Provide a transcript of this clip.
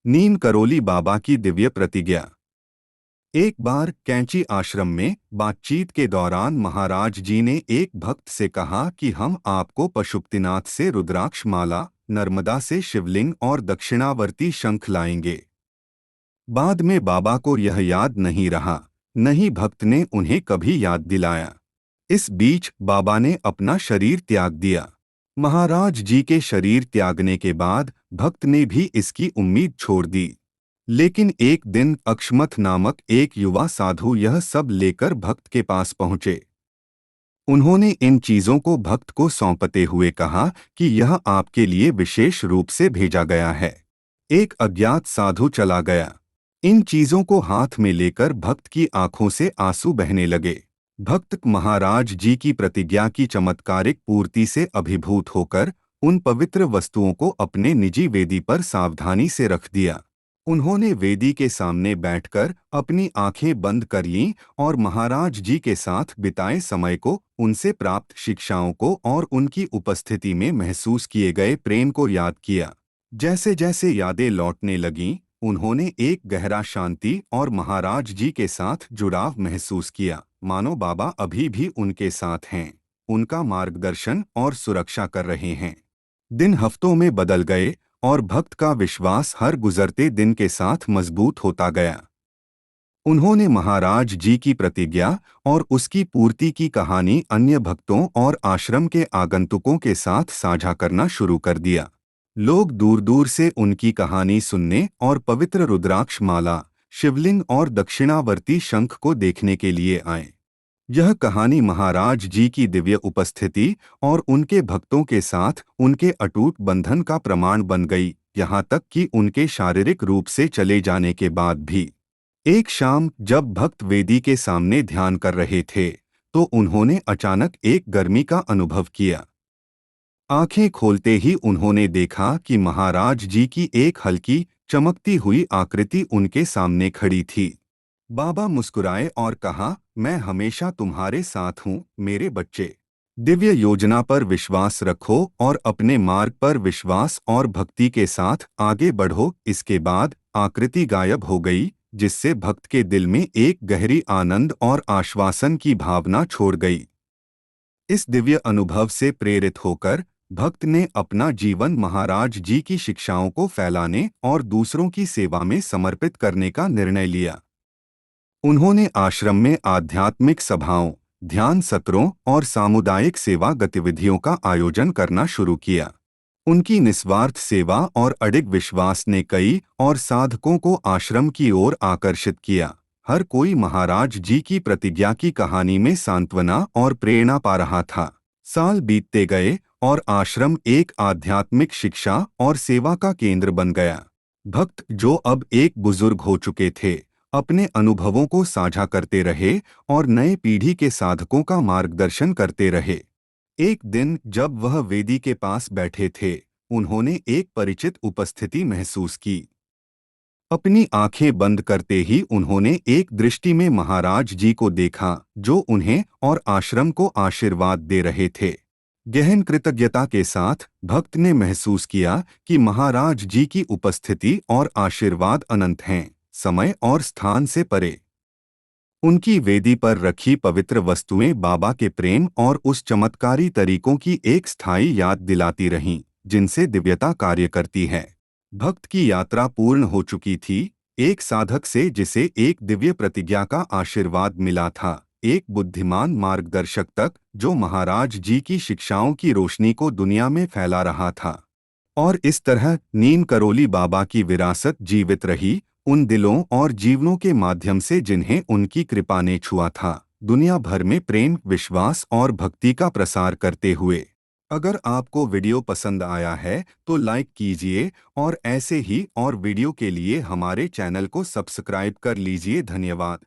नीम करोली बाबा की दिव्य प्रतिज्ञा। एक बार कैंची आश्रम में बातचीत के दौरान महाराज जी ने एक भक्त से कहा कि हम आपको पशुपतिनाथ से रुद्राक्ष माला, नर्मदा से शिवलिंग और दक्षिणावर्ती शंख लाएंगे। बाद में बाबा को यह याद नहीं रहा, न ही भक्त ने उन्हें कभी याद दिलाया। इस बीच बाबा ने अपना शरीर त्याग दिया। महाराज जी के शरीर त्यागने के बाद भक्त ने भी इसकी उम्मीद छोड़ दी। लेकिन एक दिन अक्षमथ नामक एक युवा साधु यह सब लेकर भक्त के पास पहुंचे। उन्होंने इन चीजों को भक्त को सौंपते हुए कहा कि यह आपके लिए विशेष रूप से भेजा गया है। एक अज्ञात साधु चला गया। इन चीजों को हाथ में लेकर भक्त की आंखों से आंसू बहने लगे। भक्त महाराज जी की प्रतिज्ञा की चमत्कारिक पूर्ति से अभिभूत होकर उन पवित्र वस्तुओं को अपने निजी वेदी पर सावधानी से रख दिया। उन्होंने वेदी के सामने बैठकर अपनी आंखें बंद कर लीं और महाराज जी के साथ बिताए समय को, उनसे प्राप्त शिक्षाओं को और उनकी उपस्थिति में महसूस किए गए प्रेम को याद किया। जैसे जैसे यादें लौटने लगीं, उन्होंने एक गहरा शांति और महाराज जी के साथ जुड़ाव महसूस किया, मानो बाबा अभी भी उनके साथ हैं, उनका मार्गदर्शन और सुरक्षा कर रहे हैं। दिन हफ्तों में बदल गए और भक्त का विश्वास हर गुजरते दिन के साथ मजबूत होता गया। उन्होंने महाराज जी की प्रतिज्ञा और उसकी पूर्ति की कहानी अन्य भक्तों और आश्रम के आगंतुकों के साथ साझा करना शुरू कर दिया। लोग दूर दूर से उनकी कहानी सुनने और पवित्र रुद्राक्ष माला, शिवलिंग और दक्षिणावर्ती शंख को देखने के लिए आए। यह कहानी महाराज जी की दिव्य उपस्थिति और उनके भक्तों के साथ उनके अटूट बंधन का प्रमाण बन गई, यहाँ तक कि उनके शारीरिक रूप से चले जाने के बाद भी। एक शाम जब भक्त वेदी के सामने ध्यान कर रहे थे, तो उन्होंने अचानक एक गर्मी का अनुभव किया। आंखें खोलते ही उन्होंने देखा कि महाराज जी की एक हल्की चमकती हुई आकृति उनके सामने खड़ी थी। बाबा मुस्कुराए और कहा, मैं हमेशा तुम्हारे साथ हूँ मेरे बच्चे। दिव्य योजना पर विश्वास रखो और अपने मार्ग पर विश्वास और भक्ति के साथ आगे बढ़ो। इसके बाद आकृति गायब हो गई, जिससे भक्त के दिल में एक गहरी आनंद और आश्वासन की भावना छोड़ गई। इस दिव्य अनुभव से प्रेरित होकर भक्त ने अपना जीवन महाराज जी की शिक्षाओं को फैलाने और दूसरों की सेवा में समर्पित करने का निर्णय लिया। उन्होंने आश्रम में आध्यात्मिक सभाओं, ध्यान सत्रों और सामुदायिक सेवा गतिविधियों का आयोजन करना शुरू किया। उनकी निस्वार्थ सेवा और अडिग विश्वास ने कई और साधकों को आश्रम की ओर आकर्षित किया। हर कोई महाराज जी की प्रतिज्ञा की कहानी में सांत्वना और प्रेरणा पा रहा था। साल बीतते गए और आश्रम एक आध्यात्मिक शिक्षा और सेवा का केंद्र बन गया। भक्त, जो अब एक बुजुर्ग हो चुके थे, अपने अनुभवों को साझा करते रहे और नए पीढ़ी के साधकों का मार्गदर्शन करते रहे। एक दिन जब वह वेदी के पास बैठे थे, उन्होंने एक परिचित उपस्थिति महसूस की। अपनी आंखें बंद करते ही उन्होंने एक दृष्टि में महाराज जी को देखा, जो उन्हें और आश्रम को आशीर्वाद दे रहे थे। गहन कृतज्ञता के साथ भक्त ने महसूस किया कि महाराज जी की उपस्थिति और आशीर्वाद अनंत हैं, समय और स्थान से परे। उनकी वेदी पर रखी पवित्र वस्तुएं बाबा के प्रेम और उस चमत्कारी तरीकों की एक स्थायी याद दिलाती रहीं, जिनसे दिव्यता कार्य करती है। भक्त की यात्रा पूर्ण हो चुकी थी, एक साधक से जिसे एक दिव्य प्रतिज्ञा का आशीर्वाद मिला था, एक बुद्धिमान मार्गदर्शक तक जो महाराज जी की शिक्षाओं की रोशनी को दुनिया में फैला रहा था। और इस तरह नीम करोली बाबा की विरासत जीवित रही, उन दिलों और जीवनों के माध्यम से जिन्हें उनकी कृपा ने छुआ था, दुनिया भर में प्रेम, विश्वास और भक्ति का प्रसार करते हुए। अगर आपको वीडियो पसंद आया है तो लाइक कीजिए और ऐसे ही और वीडियो के लिए हमारे चैनल को सब्सक्राइब कर लीजिए। धन्यवाद।